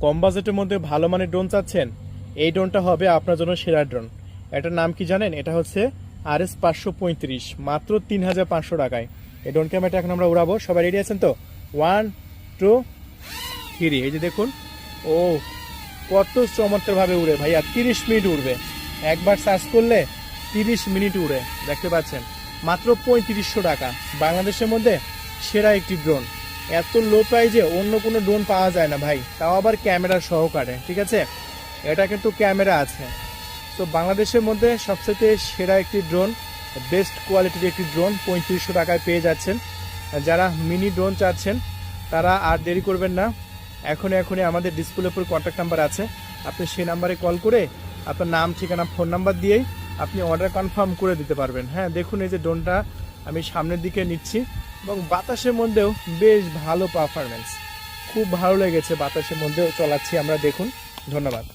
কম বাজেটের মধ্যে ভালো মানের ড্রোন চাচ্ছেন, এই ড্রোনটা হবে আপনার জন্য সেরা ড্রোন। এটার নাম কি জানেন? এটা হচ্ছে RS535, মাত্র 3500 টাকায়। এই ড্রোন ক্যামেরাটা এখন আমরা উড়াবো। সবাই রেডি আছেন তো? 1 2 3। এই যে দেখুন, ও কত চমৎকারভাবে উড়ে ভাইয়া, 30 মিনিট উড়বে। একবার সার্চ করলে 30 মিনিট উড়ে, দেখতে পাচ্ছেন। মাত্র 3500 টাকা, বাংলাদেশের মধ্যে সেরা একটি ড্রোন। এত লো প্রাইজে অন্য কোনো ড্রোন পাওয়া যায় না ভাই, তাও আবার ক্যামেরা সহকারে, ঠিক আছে? এটা কিন্তু ক্যামেরা আছে। তো বাংলাদেশের মধ্যে সবচেয়ে সেরা একটি ড্রোন, বেস্ট কোয়ালিটির একটি ড্রোন 3500 টাকায় পেয়ে যাচ্ছেন। যারা মিনি ড্রোন চাচ্ছেন তারা আর দেরি করবেন না, এখনই আমাদের ডিসপ্লের উপর কন্ট্যাক্ট নাম্বার আছে, আপনি সেই নাম্বারে কল করে আপনার নাম, ঠিকানা, ফোন নাম্বার দিয়েই আপনি অর্ডার কনফার্ম করে দিতে পারবেন। হ্যাঁ, দেখুন এই যে ড্রোনটা আমি সামনের দিকে নিচ্ছি এবং বাতাসের মধ্যেও বেশ ভালো পারফরমেন্স, খুব ভালো লেগেছে। বাতাসের মধ্যেও চলাচ্ছি আমরা, দেখুন। ধন্যবাদ।